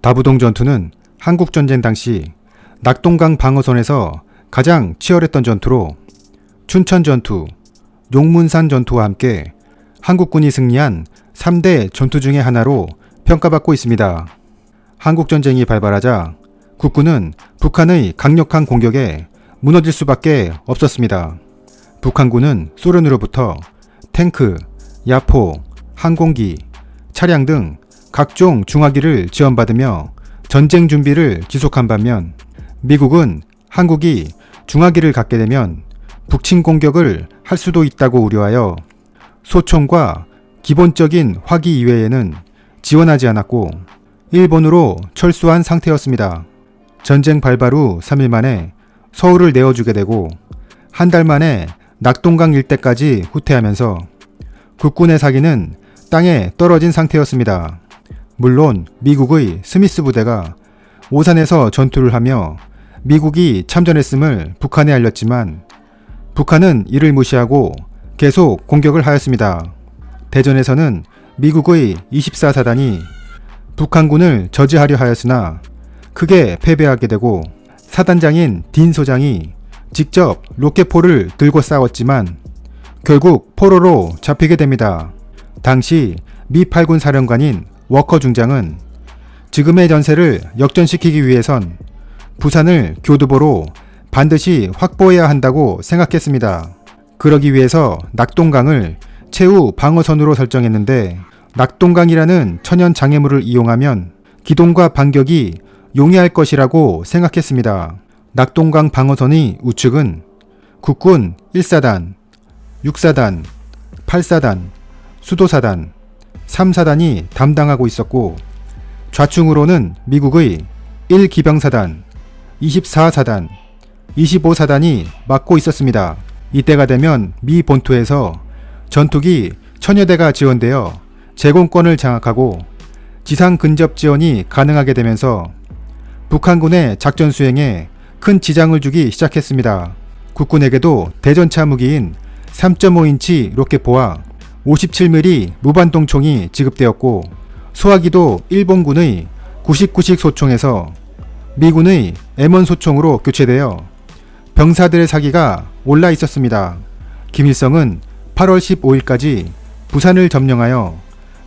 다부동 전투는 한국전쟁 당시 낙동강 방어선에서 가장 치열했던 전투로 춘천 전투, 용문산 전투와 함께 한국군이 승리한 3대 전투 중의 하나로 평가받고 있습니다. 한국전쟁이 발발하자 국군은 북한의 강력한 공격에 무너질 수밖에 없었습니다. 북한군은 소련으로부터 탱크, 야포, 항공기, 차량 등 각종 중화기를 지원받으며 전쟁 준비를 지속한 반면 미국은 한국이 중화기를 갖게 되면 북침 공격을 할 수도 있다고 우려하여 소총과 기본적인 화기 이외에는 지원하지 않았고 일본으로 철수한 상태였습니다. 전쟁 발발 후 3일 만에 서울을 내어주게 되고 한 달 만에 낙동강 일대까지 후퇴하면서 국군의 사기는 땅에 떨어진 상태였습니다. 물론 미국의 스미스 부대가 오산에서 전투를 하며 미국이 참전했음을 북한에 알렸지만 북한은 이를 무시하고 계속 공격을 하였습니다. 대전에서는 미국의 24사단이 북한군을 저지하려 하였으나 크게 패배하게 되고 사단장인 딘 소장이 직접 로켓포를 들고 싸웠지만 결국 포로로 잡히게 됩니다. 당시 미 8군 사령관인 워커 중장은 지금의 전세를 역전시키기 위해선 부산을 교두보로 반드시 확보해야 한다고 생각했습니다. 그러기 위해서 낙동강을 최후 방어선으로 설정했는데 낙동강이라는 천연 장애물을 이용하면 기동과 반격이 용이할 것이라고 생각했습니다. 낙동강 방어선의 우측은 국군 1사단, 6사단, 8사단, 수도사단, 3사단이 담당하고 있었고 좌측으로는 미국의 1기병사단, 24사단, 25사단이 맡고 있었습니다. 이때가 되면 미 본토에서 전투기 1000여 대가 지원되어 제공권을 장악하고 지상 근접 지원이 가능하게 되면서 북한군의 작전 수행에 큰 지장을 주기 시작했습니다. 국군에게도 대전차 무기인 3.5인치 로켓포와 57mm 무반동 총이 지급되었고 소화기도 일본군의 99식 소총에서 미군의 M1 소총으로 교체되어 병사들의 사기가 올라 있었습니다. 김일성은 8월 15일까지 부산을 점령하여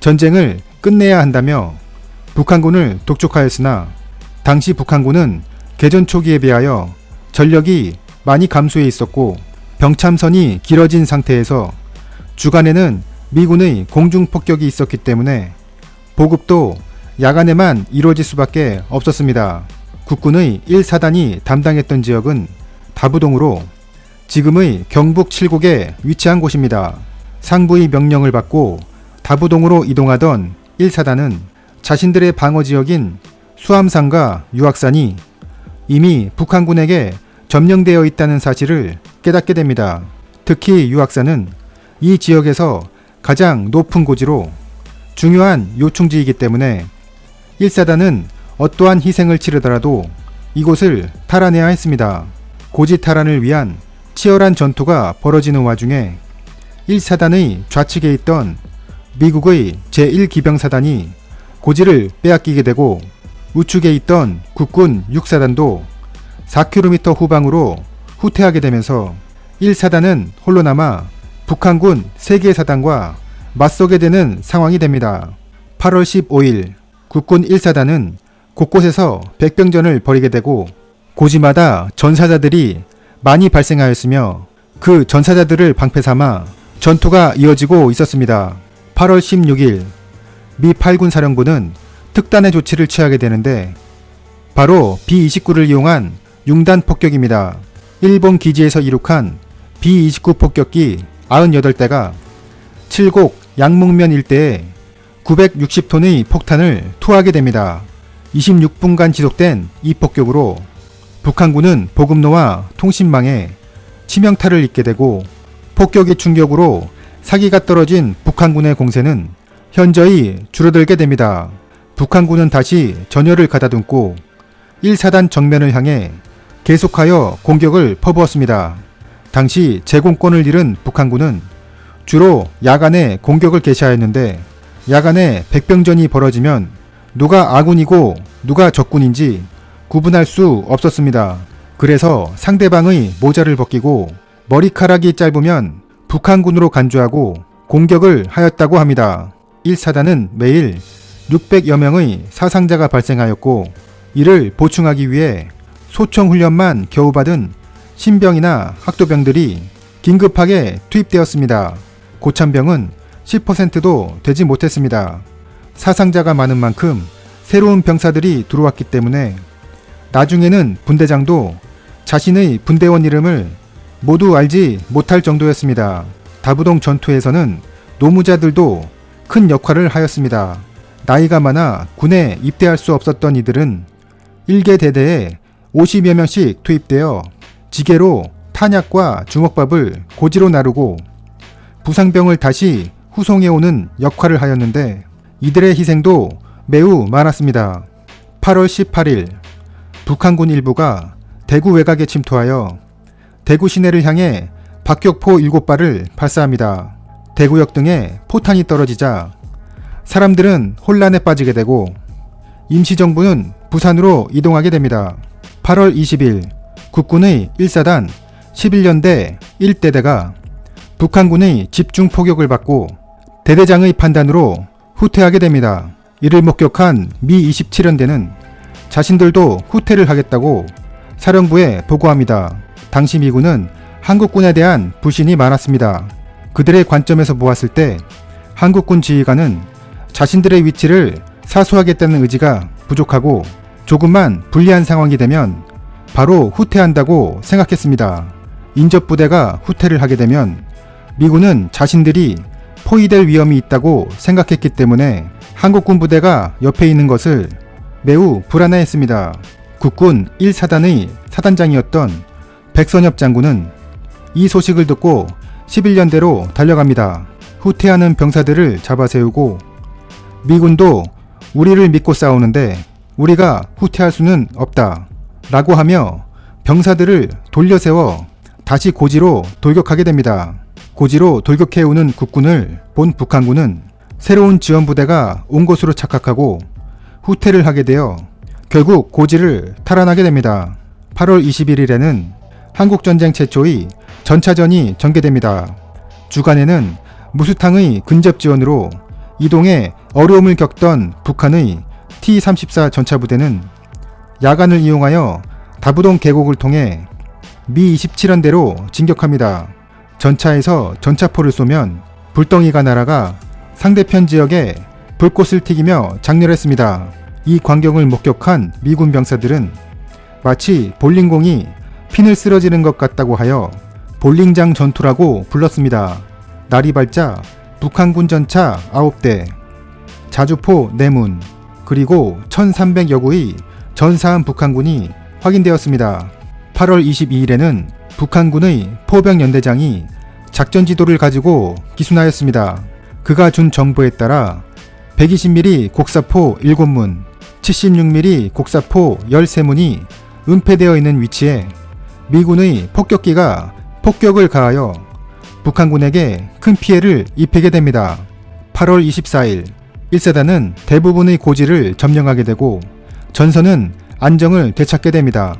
전쟁을 끝내야 한다며 북한군을 독촉하였으나 당시 북한군은 개전 초기에 비하여 전력이 많이 감소해 있었고 병참선이 길어진 상태에서 주간에는 미군의 공중폭격이 있었기 때문에 보급도 야간에만 이루어질 수밖에 없었습니다. 국군의 1사단이 담당했던 지역은 다부동으로 지금의 경북 칠곡에 위치한 곳입니다. 상부의 명령을 받고 다부동으로 이동하던 1사단은 자신들의 방어지역인 수암산과 유악산이 이미 북한군에게 점령되어 있다는 사실을 깨닫게 됩니다. 특히 유악산은 이 지역에서 가장 높은 고지로 중요한 요충지이기 때문에 1사단은 어떠한 희생을 치르더라도 이곳을 탈환해야 했습니다. 고지 탈환을 위한 치열한 전투가 벌어지는 와중에 1사단의 좌측에 있던 미국의 제1기병사단이 고지를 빼앗기게 되고 우측에 있던 국군 6사단도 4km 후방으로 후퇴하게 되면서 1사단은 홀로 남아 북한군 3개의 사단과 맞서게 되는 상황이 됩니다. 8월 15일 국군 1사단은 곳곳에서 백병전을 벌이게 되고 고지마다 전사자들이 많이 발생하였으며 그 전사자들을 방패삼아 전투가 이어지고 있었습니다. 8월 16일 미 8군 사령부는 특단의 조치를 취하게 되는데 바로 B-29를 이용한 융단 폭격입니다. 일본 기지에서 이륙한 B-29 폭격기 98대가 칠곡 양목면 일대에 960톤의 폭탄을 투하하게 됩니다. 26분간 지속된 이 폭격으로 북한군은 보급로와 통신망에 치명타를 입게 되고 폭격의 충격으로 사기가 떨어진 북한군의 공세는 현저히 줄어들게 됩니다. 북한군은 다시 전열을 가다듬고 1사단 정면을 향해 계속하여 공격을 퍼부었습니다. 당시 제공권을 잃은 북한군은 주로 야간에 공격을 개시하였는데 야간에 백병전이 벌어지면 누가 아군이고 누가 적군인지 구분할 수 없었습니다. 그래서 상대방의 모자를 벗기고 머리카락이 짧으면 북한군으로 간주하고 공격을 하였다고 합니다. 1사단은 매일 600여 명의 사상자가 발생하였고 이를 보충하기 위해 소총훈련만 겨우 받은 신병이나 학도병들이 긴급하게 투입되었습니다. 고참병은 10%도 되지 못했습니다. 사상자가 많은 만큼 새로운 병사들이 들어왔기 때문에 나중에는 분대장도 자신의 분대원 이름을 모두 알지 못할 정도였습니다. 다부동 전투에서는 노무자들도 큰 역할을 하였습니다. 나이가 많아 군에 입대할 수 없었던 이들은 일개 대대에 50여 명씩 투입되어 지게로 탄약과 주먹밥을 고지로 나르고 부상병을 다시 후송해오는 역할을 하였는데 이들의 희생도 매우 많았습니다. 8월 18일 북한군 일부가 대구 외곽에 침투하여 대구 시내를 향해 박격포 7발을 발사합니다. 대구역 등에 포탄이 떨어지자 사람들은 혼란에 빠지게 되고 임시정부는 부산으로 이동하게 됩니다. 8월 20일 국군의 1사단 11년대 1대대가 북한군의 집중 포격을 받고 대대장의 판단으로 후퇴하게 됩니다. 이를 목격한 미 27연대는 자신들도 후퇴를 하겠다고 사령부에 보고합니다. 당시 미군은 한국군에 대한 불신이 많았습니다. 그들의 관점에서 보았을 때 한국군 지휘관은 자신들의 위치를 사수하겠다는 의지가 부족하고 조금만 불리한 상황이 되면 바로 후퇴한다고 생각했습니다. 인접부대가 후퇴를 하게 되면 미군은 자신들이 포위될 위험이 있다고 생각했기 때문에 한국군 부대가 옆에 있는 것을 매우 불안해했습니다. 국군 1사단의 사단장이었던 백선엽 장군은 이 소식을 듣고 11년대로 달려갑니다. 후퇴하는 병사들을 잡아세우고 미군도 우리를 믿고 싸우는데 우리가 후퇴할 수는 없다 라고 하며 병사들을 돌려세워 다시 고지로 돌격하게 됩니다. 고지로 돌격해오는 국군을 본 북한군은 새로운 지원부대가 온 것으로 착각하고 후퇴를 하게 되어 결국 고지를 탈환하게 됩니다. 8월 21일에는 한국전쟁 최초의 전차전이 전개됩니다. 주간에는 무수탕의 근접 지원으로 이동에 어려움을 겪던 북한의 T-34 전차부대는 야간을 이용하여 다부동 계곡을 통해 미 27연대로 진격합니다. 전차에서 전차포를 쏘면 불덩이가 날아가 상대편 지역에 불꽃을 튀기며 장렬했습니다. 이 광경을 목격한 미군 병사들은 마치 볼링공이 핀을 쓰러지는 것 같다고 하여 볼링장 전투라고 불렀습니다. 날이 밝자 북한군 전차 9대, 자주포 4문, 그리고 1300여 구의 전사한 북한군이 확인되었습니다. 8월 22일에는 북한군의 포병연대장이 작전지도를 가지고 기순하였습니다. 그가 준 정보에 따라 120mm 곡사포 7문, 76mm 곡사포 13문이 은폐되어 있는 위치에 미군의 폭격기가 폭격을 가하여 북한군에게 큰 피해를 입히게 됩니다. 8월 24일 1사단은 대부분의 고지를 점령하게 되고 전선은 안정을 되찾게 됩니다.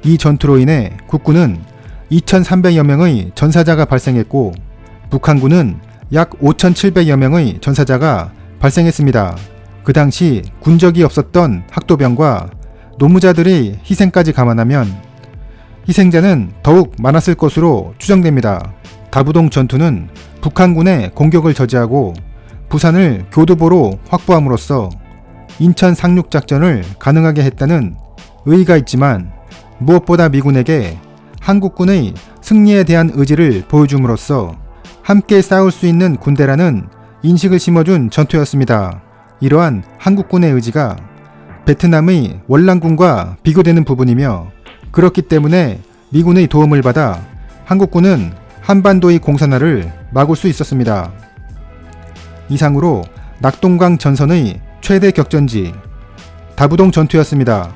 이 전투로 인해 국군은 2,300여 명의 전사자가 발생했고 북한군은 약 5,700여 명의 전사자가 발생했습니다. 그 당시 군적이 없었던 학도병과 노무자들의 희생까지 감안하면 희생자는 더욱 많았을 것으로 추정됩니다. 다부동 전투는 북한군의 공격을 저지하고 부산을 교두보로 확보함으로써 인천 상륙작전을 가능하게 했다는 의의가 있지만 무엇보다 미군에게 한국군의 승리에 대한 의지를 보여줌으로써 함께 싸울 수 있는 군대라는 인식을 심어준 전투였습니다. 이러한 한국군의 의지가 베트남의 월남군과 비교되는 부분이며 그렇기 때문에 미군의 도움을 받아 한국군은 한반도의 공산화를 막을 수 있었습니다. 이상으로 낙동강 전선의 최대 격전지 다부동 전투였습니다.